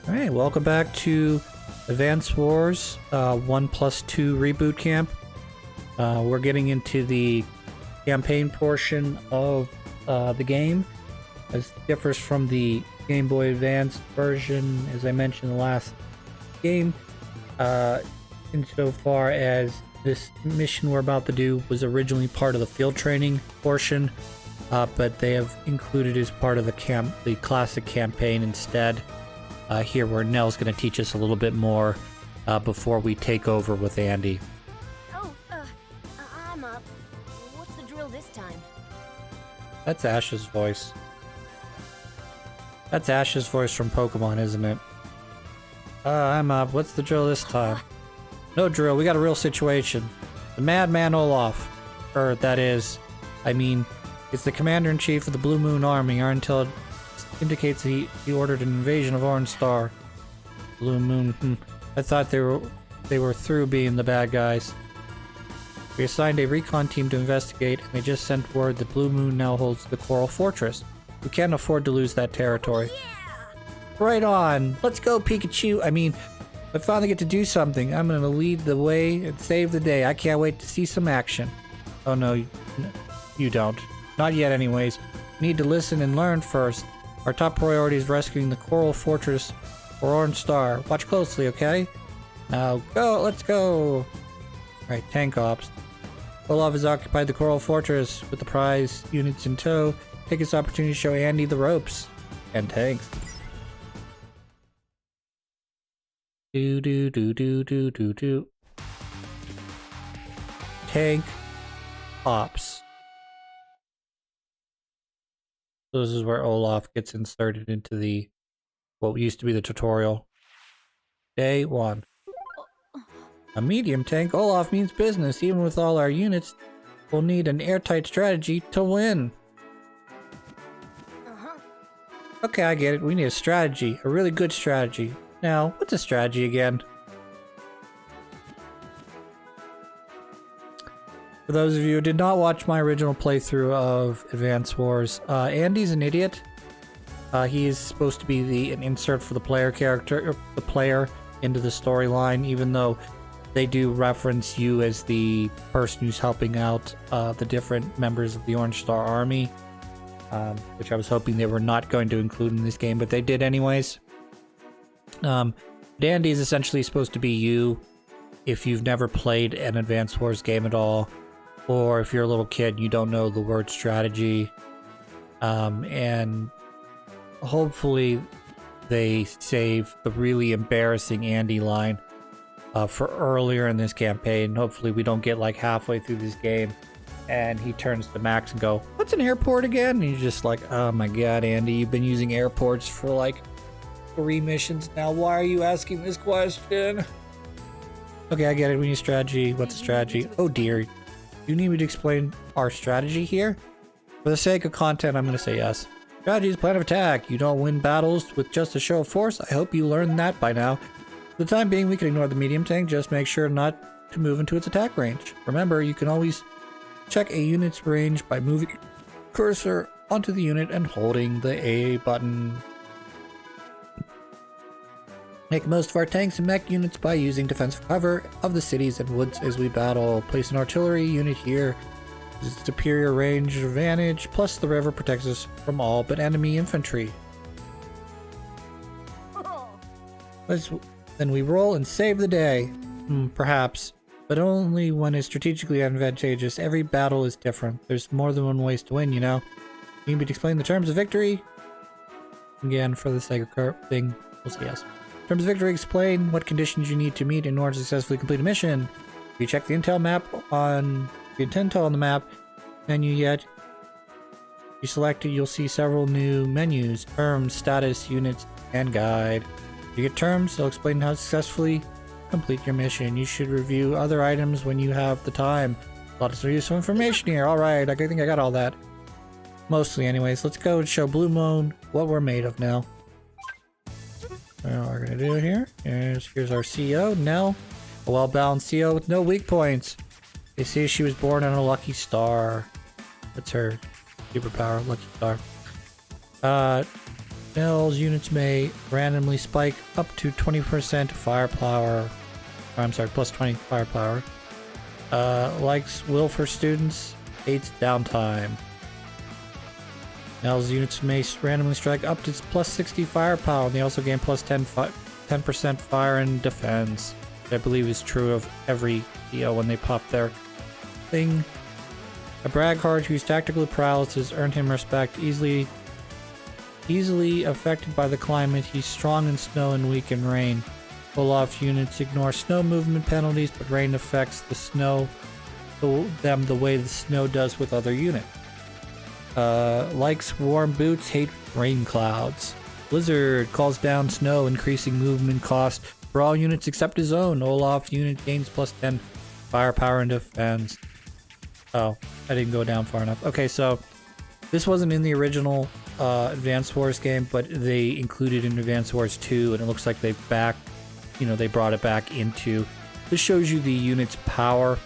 Alright, welcome back to Advance Wars 1+2 Reboot Camp. We're getting into the campaign portion of the game. This differs from the Game Boy Advance version, as I mentioned in the last game. Insofar as this mission we're about to do was originally part of the field training portion, but they have included as part of the classic campaign instead. Here where Nell's going to teach us a little bit more before we take over with Andy. Oh, I'm up. What's the drill this time? That's Ash's voice. That's Ash's voice from Pokemon, isn't it? I'm up. What's the drill this time? No drill. We got a real situation. The Madman Olaf. Or, that is, I mean, it's the Commander-in-Chief of the Blue Moon Army. Our intel indicates he ordered an invasion of Orange Star. Blue Moon, I thought they were through being the bad guys. We assigned a recon team to investigate, and they just sent word that Blue Moon now holds the Coral Fortress. We can't afford to lose that territory. Yeah. Right on! Let's go, Pikachu! I mean, I finally get to do something. I'm gonna lead the way and save the day. I can't wait to see some action. Oh no, you don't. Not yet anyways. You need to listen and learn first. Our top priority is rescuing the Coral Fortress for Orange Star. Watch closely, okay? Now go, let's go! Alright, tank ops. Olaf has occupied the Coral Fortress with the prize units in tow. Take this opportunity to show Andy the ropes. And tanks. Do. Tank ops. So this is where Olaf gets inserted into what used to be the tutorial. Day 1. A medium tank. Olaf means business. Even with all our units, we'll need an airtight strategy to win. Okay, I get it. We need a strategy. A really good strategy. Now, what's a strategy again? For those of you who did not watch my original playthrough of Advance Wars, Andy's an idiot. He is supposed to be an insert for the player character, the player into the storyline, even though they do reference you as the person who's helping out the different members of the Orange Star Army, which I was hoping they were not going to include in this game, but they did anyways. Andy is essentially supposed to be you if you've never played an Advance Wars game at all. Or if you're a little kid, you don't know the word strategy. And hopefully they save the really embarrassing Andy line for earlier in this campaign. Hopefully we don't get like halfway through this game and he turns to Max and go, "What's an airport again?" And he's just like, "Oh my god, Andy, you've been using airports for like 3 missions now. Why are you asking this question?" Okay, I get it. We need strategy. What's a strategy? Oh dear. You need me to explain our strategy here? For the sake of content, I'm going to say yes. Strategy is plan of attack. You don't win battles with just a show of force. I hope you learned that by now. For the time being, we can ignore the medium tank. Just make sure not to move into its attack range. Remember, you can always check a unit's range by moving cursor onto the unit and holding the A button. Make most of our tanks and mech units by using defensive cover of the cities and woods as we battle. Place an artillery unit here. This is superior range advantage, plus the river protects us from all but enemy infantry. Then we roll and save the day. Perhaps, but only when it's strategically advantageous. Every battle is different. There's more than one ways to win, you know? You need me to explain the terms of victory? Again, for the sake of thing, we'll say yes. Terms of victory, explain what conditions you need to meet in order to successfully complete a mission. If you check the intel map on the map menu yet, you select it, you'll see several new menus: terms, status, units, and guide. If you get terms, they'll explain how to successfully complete your mission. You should review other items when you have the time. Lots of useful information here. Alright, I think I got all that. Mostly anyways. Let's go and show Blue Moon what we're made of now. What we're gonna do here is, here's our CEO, Nell. A well-balanced CEO with no weak points. They say she was born on a lucky star. That's her superpower, lucky star. Nell's units may randomly spike up to 20% firepower. I'm sorry, plus 20 firepower. Likes will for students, hates downtime. Nell's units may randomly strike up to plus 60 firepower, and they also gain plus 10% fire and defense. Which I believe is true of every EO when they pop their thing. A Braghart whose tactical prowess has earned him respect. Easily affected by the climate, he's strong in snow and weak in rain. Olaf units ignore snow movement penalties, but rain affects them the way the snow does with other units. Likes warm boots, hate rain clouds. Blizzard calls down snow, increasing movement cost for all units except his own. Olaf unit gains plus 10 firepower and defense. Oh, I didn't go down far enough. Okay, so this wasn't in the original Advance Wars game, but they included in Advance Wars 2, and it looks like they brought it back into. This shows you the unit's power.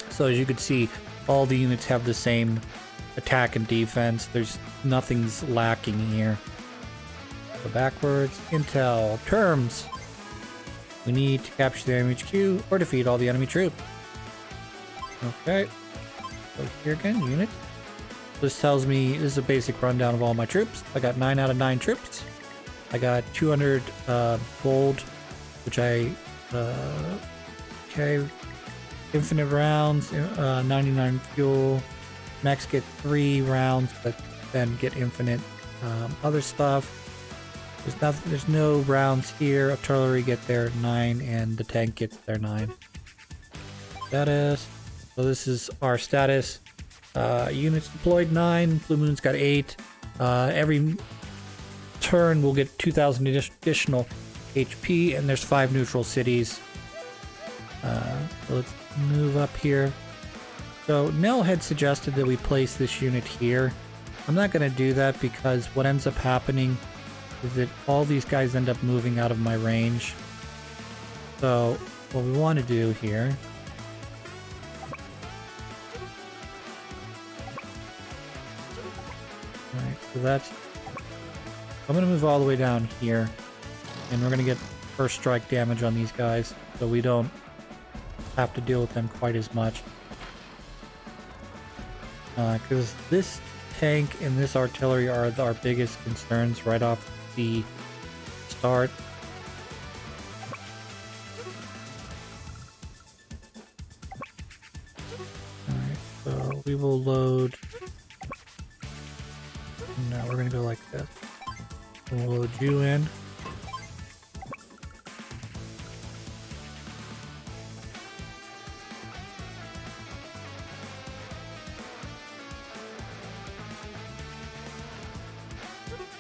So as you can see, all the units have the same attack and defense. Nothing's lacking here. Go backwards. Intel. Terms. We need to capture the enemy HQ or defeat all the enemy troops. Okay. Go here again, unit. This tells me, this is a basic rundown of all my troops. I got 9 out of 9 troops. I got 200 gold, which okay. Infinite rounds, 99 fuel. Mechs get 3 rounds, but then get infinite other stuff. There's no rounds here. Artillery get their 9, and the tank gets their 9. Status. So this is our status. Units deployed 9. Blue Moon's got 8. Every turn we'll get 2,000 additional HP, and there's 5 neutral cities. So let's move up here. So Nell had suggested that we place this unit here. I'm not going to do that because what ends up happening is that all these guys end up moving out of my range. So what we want to do here, alright, so that's, I'm going to move all the way down here, and we're going to get first strike damage on these guys, so we don't have to deal with them quite as much. Because this tank and this artillery are our biggest concerns right off the start. Alright, so we will load. No, we're gonna go like this. We'll load you in.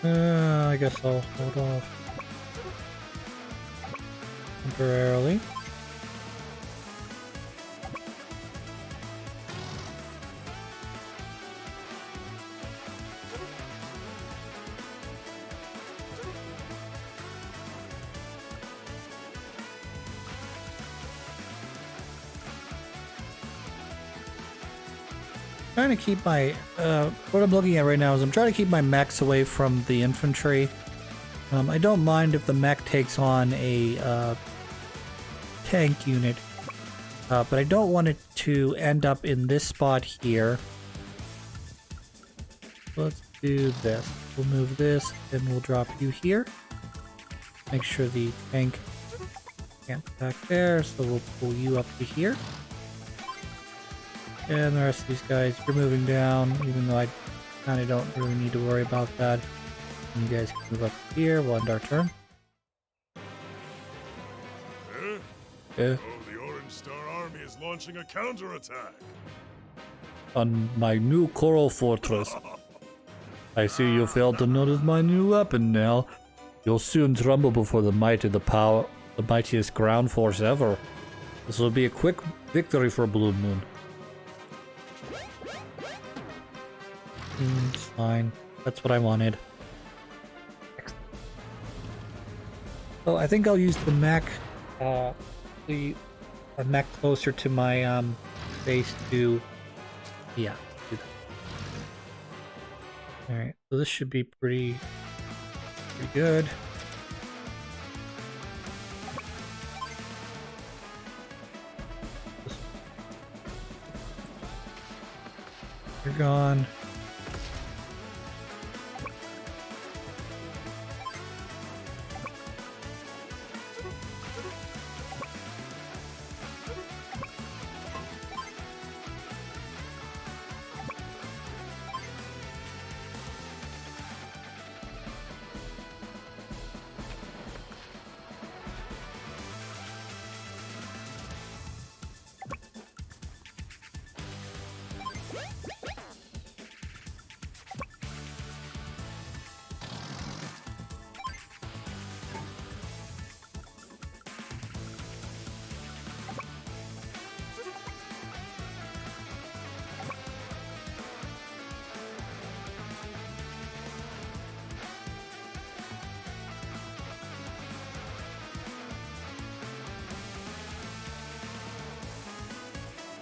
I guess I'll hold off temporarily. Trying to keep my what I'm looking at right now is I'm trying to keep my mechs away from the infantry. I don't mind if the mech takes on a tank unit, but I don't want it to end up in this spot here. Let's do this. We'll move this and we'll drop you here. Make sure the tank can't attack there, so we'll pull you up to here. And the rest of these guys, you're moving down, even though I kind of don't really need to worry about that. And you guys can move up here, we'll end our turn. Oh, the Orange Star Army is launching a counterattack! On my new coral fortress. I see you failed to notice my new weapon, Nell. You'll soon tremble before the might of the mightiest ground force ever. This will be a quick victory for Blue Moon. It's fine. That's what I wanted. So I think I'll use the mech, a mech closer to my base to, yeah. Do that. All right, so this should be pretty Pretty good. You're gone.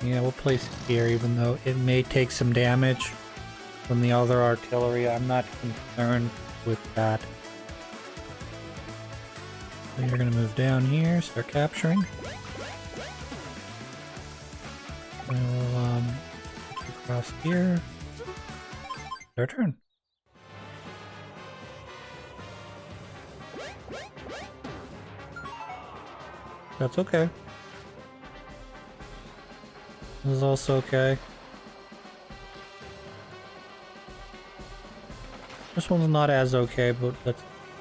Yeah, we'll place it here, even though it may take some damage from the other artillery. I'm not concerned with that. So you're going to move down here, start capturing. And we'll put you across here. Their turn. That's okay. This is also okay. This one's not as okay, but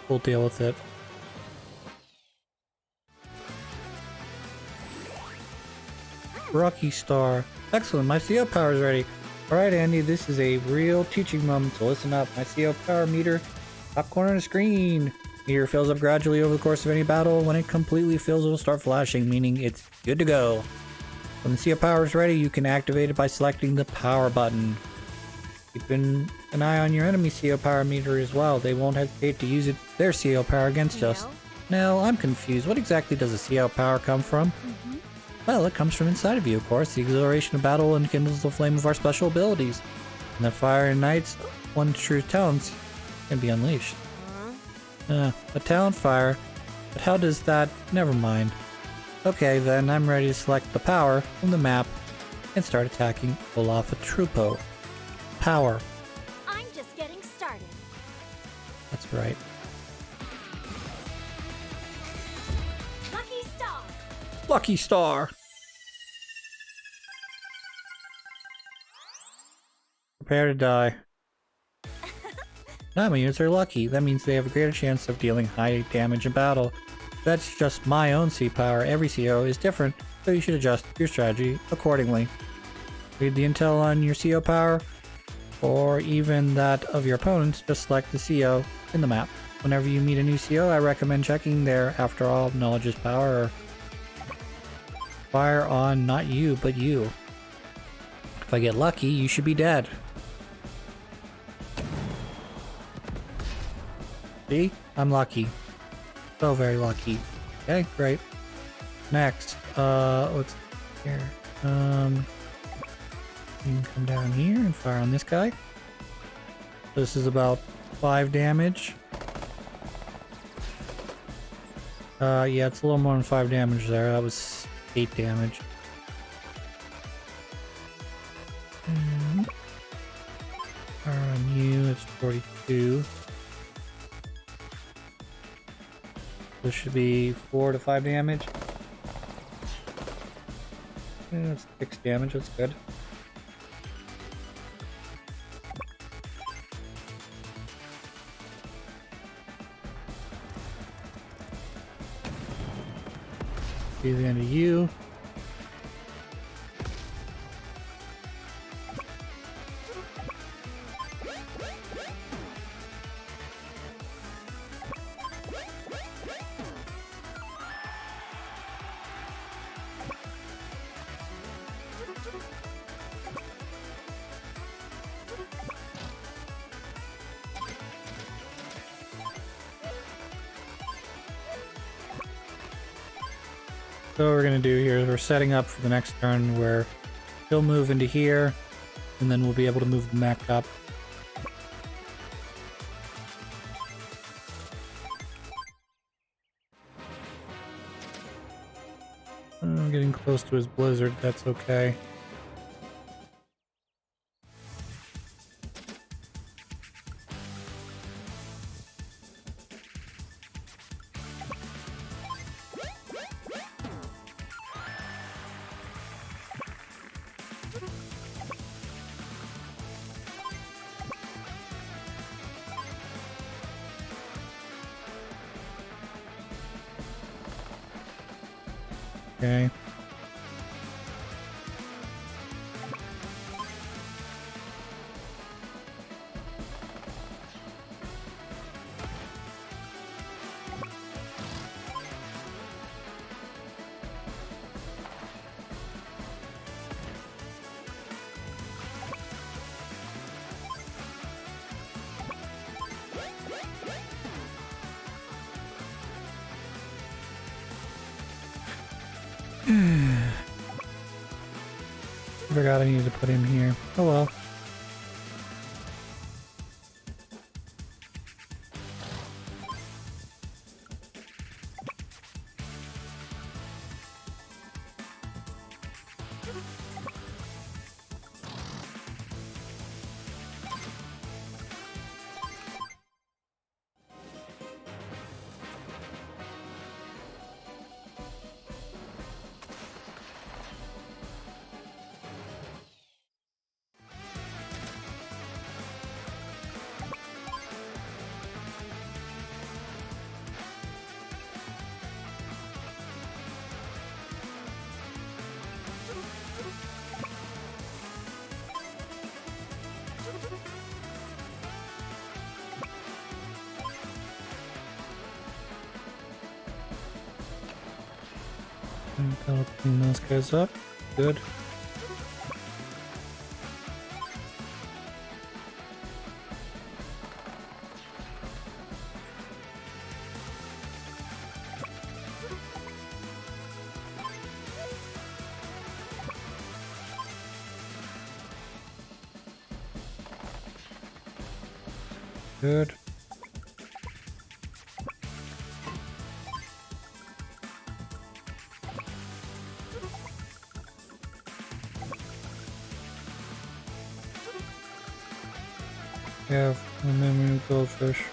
we'll deal with it. Rocky Star. Excellent, my CO power is ready. Alright Andy, this is a real teaching moment, so listen up. My CO power meter, top corner of the screen. Meter fills up gradually over the course of any battle. When it completely fills, it will start flashing, meaning it's good to go. When the CO power is ready, you can activate it by selecting the power button. Keeping an eye on your enemy CO power meter as well. They won't hesitate to use their CO power against us. Now, I'm confused. What exactly does the CO power come from? Well, it comes from inside of you, of course. The exhilaration of battle enkindles the flame of our special abilities. And the fire ignites one's true talents can be unleashed. A talent fire? But how does that... Never mind. Okay, then I'm ready to select the power from the map and start attacking Olaf Trupo. Power. I'm just getting started. That's right. Lucky star. Lucky Star! Prepare to die. Now my units are lucky. That means they have a greater chance of dealing high damage in battle. That's just my own C power. Every CO is different, so you should adjust your strategy accordingly. Read the intel on your CO power, or even that of your opponents. Just select the CO in the map. Whenever you meet a new CO, I recommend checking there. After all, knowledge is power. Fire on not you, but you. If I get lucky, you should be dead. See? I'm lucky. So very lucky. Okay, great. Next, what's here? You can come down here and fire on this guy. This is about 5 damage. Yeah, it's a little more than 5 damage there. That was 8 damage. Fire on you, it's 42. This should be 4 to 5 damage. Yeah, that's 6 damage, that's good. See the end of you. So what we're going to do here is we're setting up for the next turn where he'll move into here, and then we'll be able to move the mech up. I'm getting close to his blizzard, that's okay. Okay. Forgot I needed to put him here. Oh well. I'll clean those guys up. Good. Good. Have a memory of goldfish.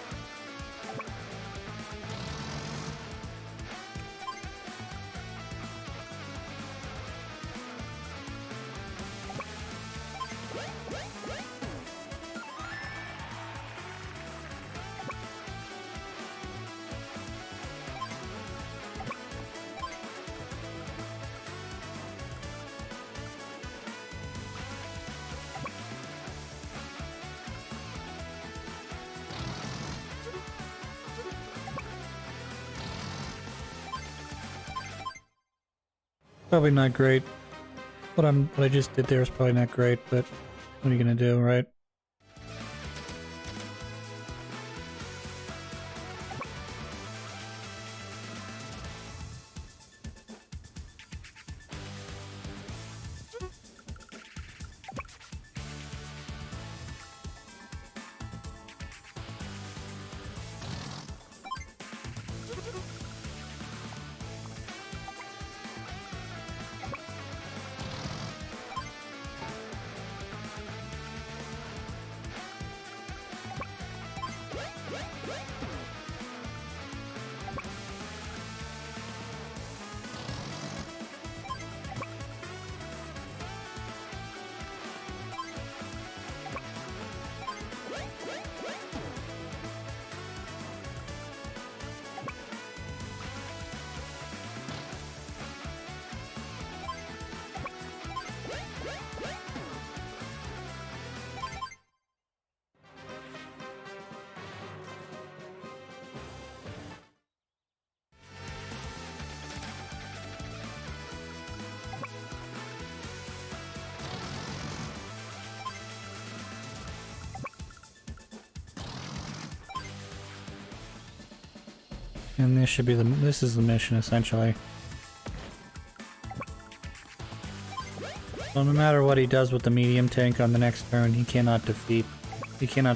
Probably not great. What I just did there is probably not great, but what are you gonna do, right? And this should be this is the mission essentially. So no matter what he does with the medium tank on the next turn, he cannot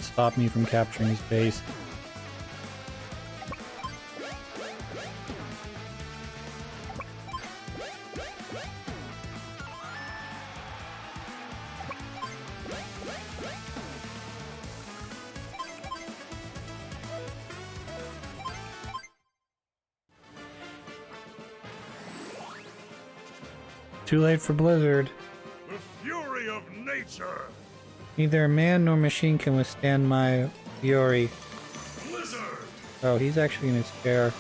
stop me from capturing his base. too late for Blizzard. The fury of nature. Neither man nor machine can withstand my fury. Blizzard. Oh, he's actually in his chair.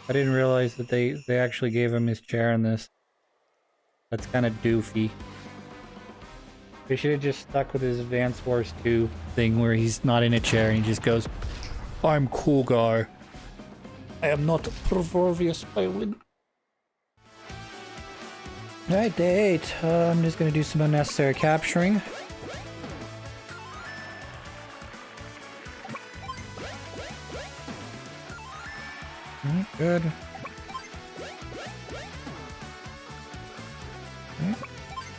I didn't realize that they actually gave him his chair in this. That's kind of doofy. They should have just stuck with his Advance Wars 2 thing where he's not in a chair and he just goes, I'm cool guy. I am not pervervious violin. Alright, day 8. I'm just gonna do some unnecessary capturing. Good.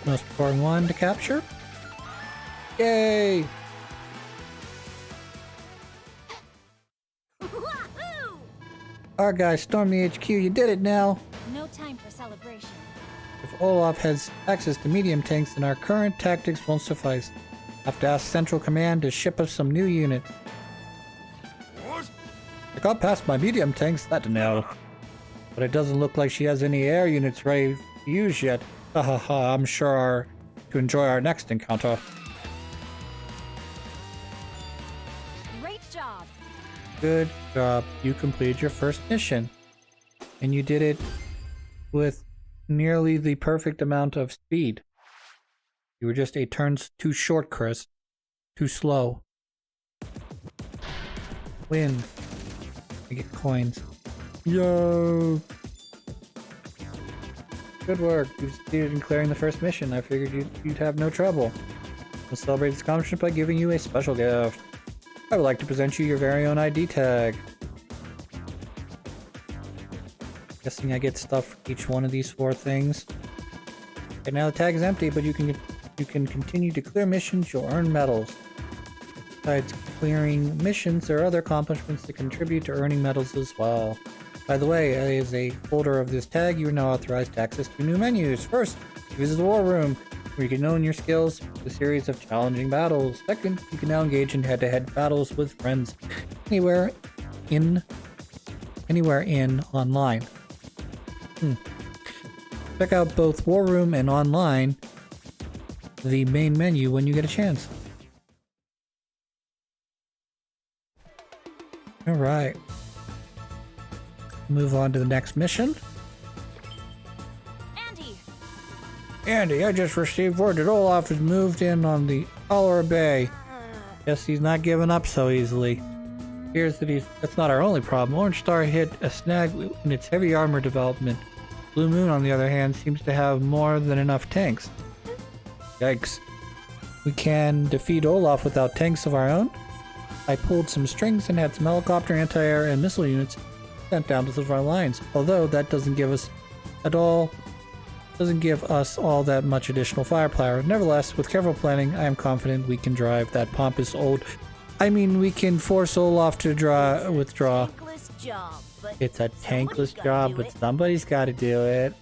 Most important one to capture. Yay! Our guys stormed the HQ. You did it now. No time for celebration. If Olaf has access to medium tanks, then our current tactics won't suffice. Have to ask Central Command to ship us some new unit. What? I got past my medium tanks, that didn't help. But it doesn't look like she has any air units ready to use yet. Hahaha, I'm sure to enjoy our next encounter. Great job. Good job. You completed your first mission. And you did it with nearly the perfect amount of speed. You were just 8 turns too short, Chris. Too slow. Win. I get coins. Yo! Good work. You succeeded in clearing the first mission. I figured you'd have no trouble. We'll celebrate this accomplishment by giving you a special gift. I would like to present you your very own ID tag. Guessing I get stuff for each one of these 4 things. Okay, now the tag is empty, but you can continue to clear missions. You'll earn medals. Besides clearing missions, there are other accomplishments that contribute to earning medals as well. By the way, as a holder of this tag, you are now authorized to access 2 new menus. First, visit the War Room, where you can hone your skills with a series of challenging battles. Second, you can now engage in head-to-head battles with friends anywhere in online. Check out both War Room and online, the main menu, when you get a chance. Alright. Move on to the next mission. Andy, I just received word that Olaf has moved in on the Allor Bay. Guess he's not giving up so easily. Appears that that's not our only problem. Orange Star hit a snag in its heavy armor development. Blue Moon, on the other hand, seems to have more than enough tanks. Yikes. We can defeat Olaf without tanks of our own. I pulled some strings and had some helicopter, anti-air, and missile units sent down to the front lines. Although that doesn't give us all that much additional firepower. Nevertheless, with careful planning, I am confident we can drive that pompous old... we can force Olaf to withdraw. It's a tankless job, but somebody's got to do it.